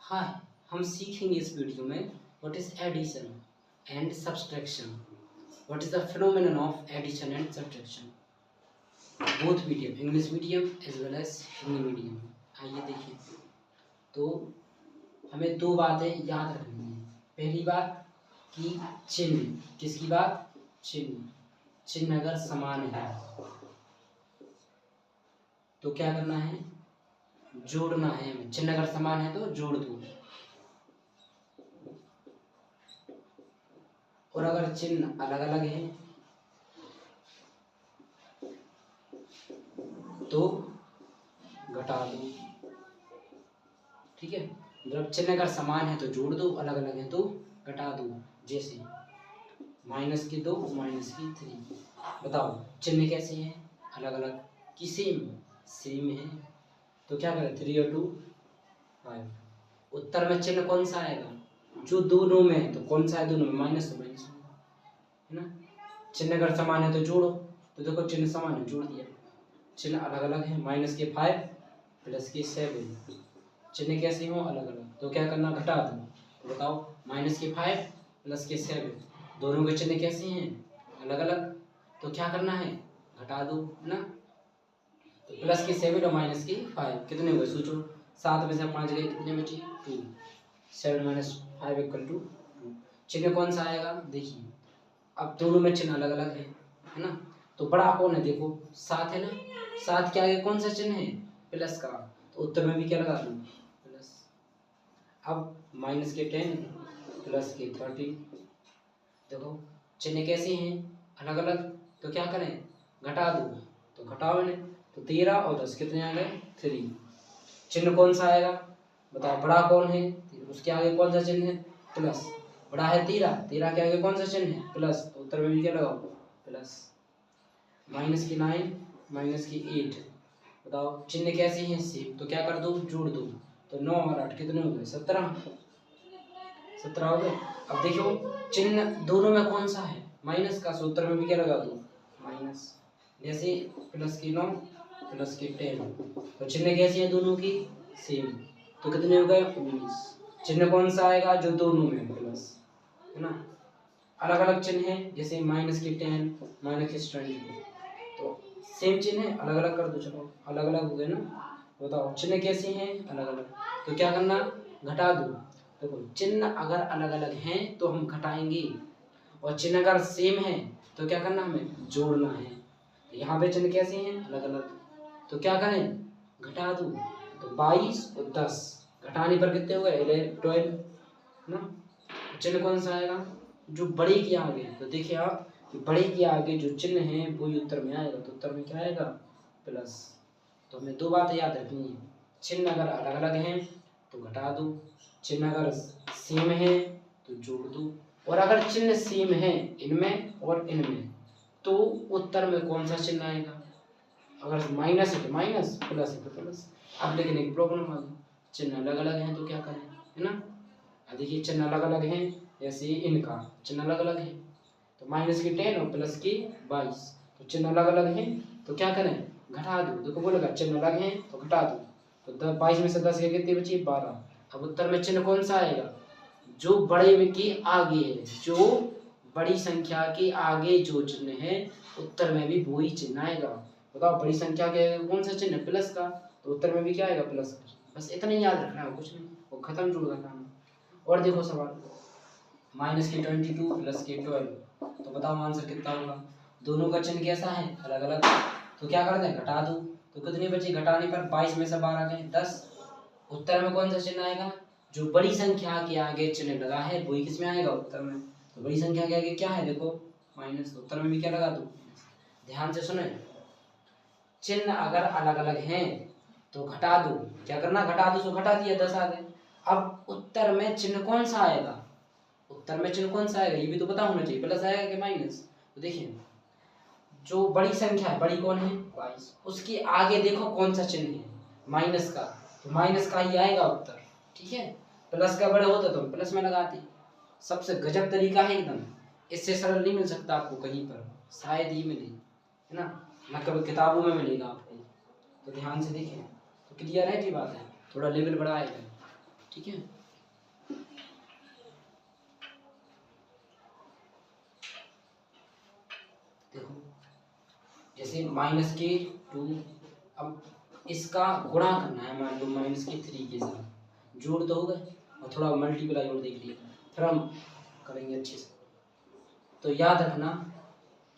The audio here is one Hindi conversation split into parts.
हाँ, हम सीखेंगे इस वीडियो में what is addition and subtraction, what is the phenomenon of addition and subtraction, both medium, English medium as well as Hindi medium. आइए देखिए, तो हमें दो बातें याद रखनी है। पहली बात कि चिन्ह, किसकी बात? चिन्ह। चिन्ह अगर समान है तो क्या करना है? जोड़ना है हमें। चिन्ह अगर समान है तो जोड़ दो, और अगर चिन्ह अलग अलग है तो घटा दो। ठीक है, जब चिन्ह अगर समान है तो जोड़ दो, अलग अलग है तो घटा दो। जैसे माइनस की 2 माइनस की 3। बताओ चिन्ह कैसे हैं? अलग अलग कि सेम? सेम है। तो क्या करें? 3 और 2 5। उत्तर में चिन्ह कौन सा आएगा? जो दोनों में है। तो कौन सा है दोनों में? माइनस तो माइनस है ना। चिन्ह अगर समान है तो जोड़ो। तो देखो चिन्ह समान है, जोड़ दिया। चिन्ह अलग अलग है, माइनस के 5 प्लस के 7। चिन्ह कैसे हो? अलग अलग। तो क्या करना? घटा दो। तो बताओ माइनस के 5 प्लस के 7, दोनों के चिन्ह कैसे हैं? अलग अलग। तो क्या करना है? घटा दो ना। तो प्लस के 7 और माइनस के 5 कितने हुए? सोचो, 7 में से 5 गए, कितने बचे? 2। 7 माइनस 5 इक्वल टू 2। चिन्ह कौन सा आएगा? देखिए, अब दोनों में चिन्ह अलग अलग है ना। तो बड़ा कौन है? देखो 7 है ना। 7 के आगे कौन सा चिन्ह है? प्लस का। तो उत्तर में भी क्या लगा दूं? प्लस। अब माइनस के 10 प्लस के 30। देखो चिन्ह कैसे हैं? अलग अलग। तो क्या करें? घटा दो। तो घटाओ इन्हें। तो 13 और 10 कितने आ गए? 3। चिन्ह कौन सा आएगा? बताओ, बड़ा कौन है? उसके आगे कौन सा चिन्ह है? प्लस। बड़ा है 13, 13 के आगे कौन सा चिन्ह है? प्लस। तो उत्तर में भी क्या लगाओ? प्लस। माइनस की 9 माइनस की 8। बताओ चिन्ह कैसे हैं? सेम। तो क्या कर दो? जोड़ दो। तो 9 और 8 कितने हो गए? 17। 17 हो गए। अब देखो चिन्ह दोनों में कौन सा है? माइनस का। सूत्र में भी क्या लगा दो? माइनस। जैसे प्लस की 9 प्लस की 10। तो चिन्ह कैसी है दोनों की? सेम। तो कितने हो गए? 19। चिन्ह कौन सा आएगा? जो दोनों में है, प्लस, है ना। अलग अलग चिन्ह है, जैसे माइनस की 10 माइनस की 20। तो सेम चिन्ह है, अलग अलग कर दो। चलो अलग अलग हो गए ना। बताओ चिन्ह कैसे हैं? अलग अलग। तो क्या करना? घटा दो। देखो चिन्ह अगर अलग अलग हैं तो हम घटाएंगे, और चिन्ह अगर सेम है तो क्या करना? हमें जोड़ना है। यहाँ पे चिन्ह कैसे हैं? अलग अलग। तो क्या करें? घटा दो। तो 22 और 10 घटाने पर कितने हो गए? 12 ना। चिन्ह कौन सा आएगा? जो बड़े के आगे। तो देखिए आप, बड़े के आगे जो चिन्ह है वही उत्तर में आएगा। तो उत्तर में क्या आएगा? प्लस। तो हमें दो बातें याद रखनी है। चिन्ह अगर अलग अलग हैं तो घटा दो, चिन्ह अगर सेम है तो जोड़ दो। और अगर चिन्ह सेम है इनमें और इनमें तो उत्तर में कौन सा चिन्ह आएगा? अगर माइनस है तो माइनस, प्लस है तो प्लस। अब लेकिन एक प्रॉब्लम आ गई, चिन्ह अलग अलग हैं तो क्या करें, है ना। देखिए चिन्ह अलग अलग हैं, जैसे इनका चिन्ह अलग अलग है। तो माइनस की 10 और प्लस की 22, तो चिन्ह अलग अलग हैं तो क्या करें? घटा दो। देखो बोलेगा चिन्ह अलग हैं तो घटा दो। तो 22 में से 10 के कितनी बची? 12। अब उत्तर में चिन्ह कौन सा आएगा? जो बड़े में के आगे है, जो बड़ी संख्या के आगे जो चिन्ह है उत्तर में भी वही चिन्ह आएगा। बताओ बड़ी संख्या के आगे कौन सा चिन्ह? प्लस का। तो उत्तर में भी क्या आएगा? प्लस का। बस इतना ही याद रखना है, कुछ नहीं, वो खत्म जुड़ का काम। और देखो सवाल, माइनस के 22 प्लस के 12। तो बताओ आंसर कितना होगा? दोनों का चिन्ह कैसा है? अलग अलग। तो क्या करते हैं? घटा दो। तो कितने बचे? घटाने पर 22 में से 12 गए 10। उत्तर में कौन सा चिन्ह आएगा? जो बड़ी संख्या के आगे चिन्ह लगा है वही किस में आएगा? उत्तर में। तो बड़ी संख्या के आगे क्या है? देखो माइनस। उत्तर में भी क्या लगा दो? ध्यान से सुने, चिन्ह अगर अलग अलग हैं तो घटा दो। क्या करना? घटा दो। सो घटा दिया, 10 आ गए। अब उत्तर में चिन्ह कौन सा आएगा? उत्तर में चिन्ह कौन सा आएगा ये भी तो पता होना चाहिए, प्लस आएगा कि माइनस। तो देखिए जो बड़ी संख्या है, बड़ी कौन है? 22, उसके आगे देखो कौन सा चिन्ह है? माइनस का। तो माइनस का ही आएगा उत्तर। ठीक है, प्लस का बड़ा होता तो प्लस में लगाते। सबसे गजब तरीका है एकदम, इससे सरल नहीं मिल सकता आपको कहीं पर, शायद ही मिले, है ना, न कभी किताबों में मिलेगा आपको। तो ध्यान से देखिए, तो क्लियर है जी बात है, थोड़ा लेवल बढ़ाएगा। ठीक है। जैसे माइनस के 2, अब इसका गुणा करना है, मान लो माइनस के 3 के साथ, जोड़ तो हो गए और थोड़ा मल्टीप्लाई और देख लिया, फिर हम करेंगे अच्छे से। तो याद रखना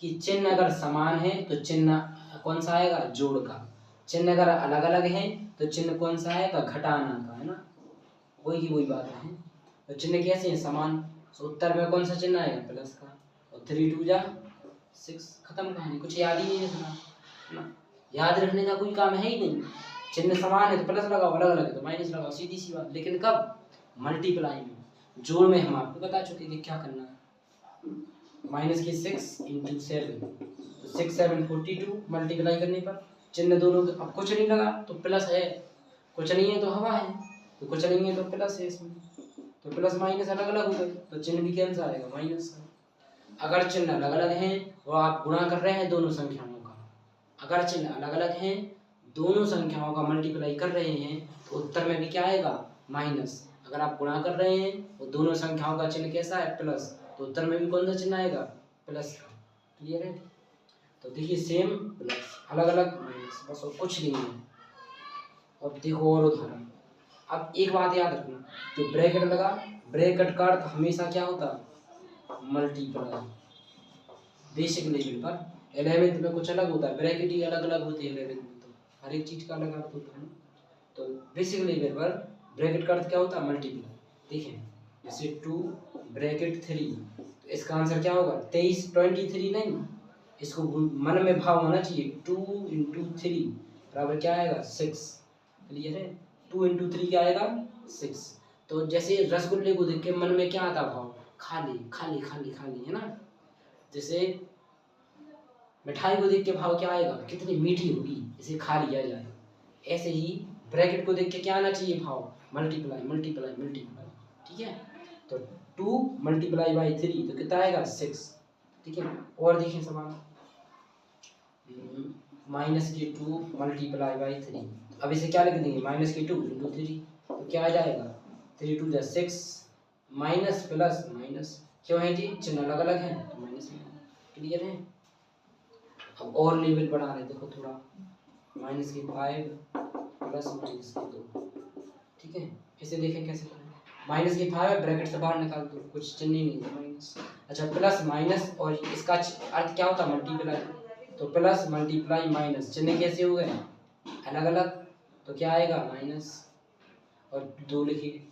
कि चिन्ह अगर समान है तो चिन्ह कौन सा आएगा, जोड़ का। चिन्ह अगर अलग अलग है तो चिन्ह कौन सा आएगा, घटाना का, है ना, वही की वही बात है। तो चिन्ह कैसे हैं, समान, तो उत्तर में कौन सा चिन्ह आएगा, प्लस का, और 3 2 जा 6, खत्म कहानी, कुछ याद ही नहीं है ना, याद रखने का कोई काम है ही नहीं। चिन्ह समान है तो प्लस लगाओ, अलग अलग है तो माइनस लगाओ, सीधी सी बात। लेकिन कब, मल्टीप्लाई में, जोड़ में हम आपको बता चुके कि क्या करना है। माइनस की 6 इंटू 7, तो 6 7 42, मल्टीप्लाई करने पर चिन्ह दोनों के, अब कुछ नहीं लगा तो प्लस है, कुछ नहीं है तो हवा है, तो कुछ नहीं है तो प्लस है इसमें, तो प्लस माइनस अलग अलग हो गए तो चिन्ह भी कैंसिल आएगा, माइनस का। अगर चिन्ह अलग अलग हैं और आप गुणा कर रहे हैं दोनों संख्याओं का, अगर चिन्ह अलग अलग हैं, दोनों संख्याओं का मल्टीप्लाई कर रहे हैं तो उत्तर में भी क्या आएगा, माइनस। अगर आप गुणा कर रहे हैं और दोनों संख्याओं का चिन्ह कैसा है, प्लस, तो उत्तर में भी कौन सा चिन्ह आएगा, प्लस का। क्लियर है? तो देखिए सेम प्लस, अलग अलग माइनस, बस और कुछ नहीं है। अब देखो और उदाहरण। अब एक बात याद रखना, जो ब्रैकेट लगा, ब्रैकेट का अर्थ हमेशा क्या होता, मल्टीप्लाई। बेसिक लेवल पर 11th में कुछ अलग होता है, ब्रैकेट ही अलग अलग होती है 11th में, तो हर एक चीज का अलग अर्थ होता है ना। तो बेसिक लेवल पर ब्रैकेट का अर्थ क्या होता है, मल्टीप्लाई। देखिए जैसे 2 ब्रैकेट 3, तो इसका आंसर क्या होगा, 23 23 नहीं, इसको मन में भाव होना चाहिए, 2 इंटू 3 बराबर क्या आएगा, 6। क्लियर है? 2 इंटू 3 क्या आएगा, 6। तो जैसे रसगुल्ले को देख के मन में क्या आता भाव, खाली खाली खाली खाली, है ना। जैसे मिठाई को देख के भाव क्या आएगा, कितनी मीठी होगी, इसे खा लिया जाए। ऐसे ही ब्रैकेट को देख के क्या आना चाहिए भाव, मल्टीप्लाई मल्टीप्लाई मल्टीप्लाई। ठीक है? तो 2 मल्टीप्लाई बाई 3 तो कितना आएगा, 6। ठीक है? और देखिए सवाल, माइनस की 2 मल्टीप्लाई बाई 3, अब इसे क्या लिख देंगे, माइनस की 2 इंटू 3, तो क्या आ जाएगा, 3 2 जा 6, माइनस प्लस माइनस, क्यों है जी, चिन्ह अलग अलग है तो माइनस में। क्लियर है? अब और लेवल बढ़ा रहे, देखो थोड़ा, माइनस की 5 प्लस माइनस की 2। ठीक है? इसे देखें कैसे करें, माइनस की 5 ब्रैकेट से बाहर निकाल दो, कुछ चिन्ह ही नहीं है, माइनस। अच्छा, प्लस माइनस, और इसका अर्थ क्या होता है, मल्टीप्लाई, तो प्लस मल्टीप्लाई माइनस, चिन्ह कैसे हो गए, अलग अलग, तो क्या आएगा, माइनस, और 2 लिखिए।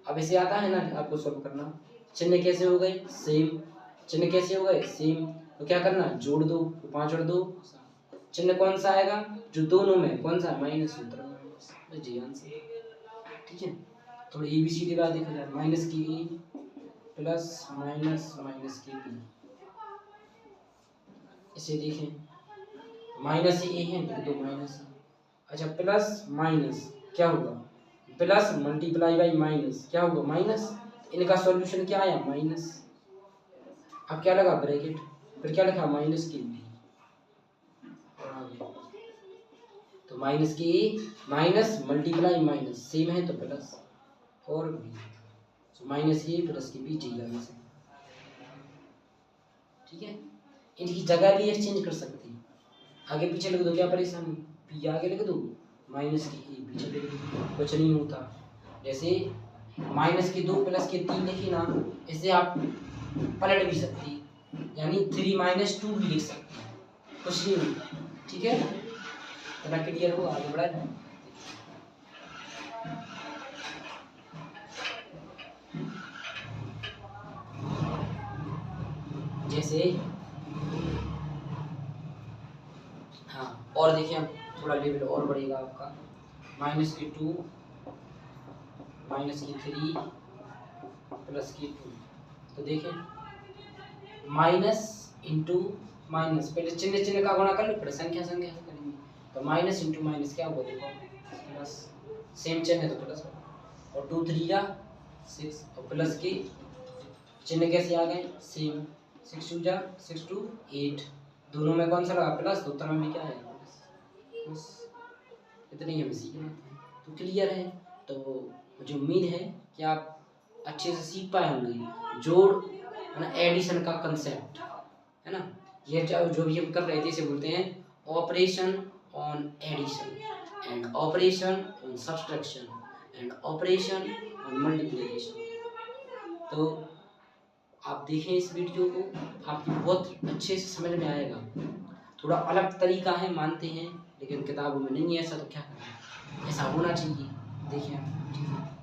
अब इसे आता है ना आपको सॉल्व करना, चिन्ह कैसे हो गए, सेम, चिन्ह कैसे हो गए, सेम, तो क्या करना, जोड़ दो, तो 5 और 2, चिन्ह कौन सा आएगा, जो दोनों में कौन सा, माइनस, उत्तर माइनस, जी आंसर। ठीक है? थोड़ी एबीसीडी बात देखा जाए, माइनस की ए प्लस माइनस माइनस की बी, इसे देखें, माइनस ए है तो 2 माइनस। अच्छा, प्लस माइनस क्या होगा, प्लस मल्टीप्लाई बाई माइनस क्या होगा, माइनस। इनका सॉल्यूशन क्या आया, माइनस। अब क्या लगा, ब्रैकेट, फिर क्या लिखा, माइनस की बी, तो माइनस की माइनस मल्टीप्लाई माइनस सेम है तो प्लस, और बी, तो माइनस ए प्लस की बी, जी लगा से। ठीक है? इनकी जगह भी एक्सचेंज कर सकते हैं, आगे पीछे लिख दो, क्या परेशानी, बी आगे लिख दो, माइनस की ए पीछे लिख दो, कुछ नहीं होता। जैसे माइनस की 2 प्लस की 3 लिखी ना, इसे आप पलट भी सकती, यानी 3 माइनस 2 भी लिख सकते हैं, कुछ नहीं होता। ठीक है? इतना क्लियर हो, आगे बढ़ा जाए। जैसे हाँ, और देखिए अब थोड़ा लेवल और बढ़ेगा आपका, माइनस की 2 माइनस की 3 प्लस की 2, तो देखिए माइनस इंटू माइनस, पहले चिन्ह चिन्ह का गुणा कर लो, फिर संख्या संख्या से करेंगे, तो माइनस इंटू माइनस क्या होगा, देखो प्लस, सेम चिन्ह है तो प्लस, और 2 3 जा 6, और प्लस की चिन्ह कैसे आ गए, सेम, 6 2 जा 6 2 8, दोनों में कौन सा लगा, प्लस, तो उत्तर में भी क्या है, प्लस। इतनी हमें सीखना है, तो क्लियर है। तो मुझे उम्मीद है कि आप अच्छे से सीख पाए होंगे जोड़, है ना, एडिशन का कंसेप्ट, है ना। ये जो भी हम कर रहे थे इसे बोलते हैं operation on addition and operation on subtraction and operation on multiplication. तो आप देखें इस वीडियो को, आपको बहुत अच्छे से समझ में आएगा। थोड़ा अलग तरीका है मानते हैं, लेकिन किताबों में नहीं है ऐसा, तो क्या करें, ऐसा होना चाहिए। देखिए ठीक है।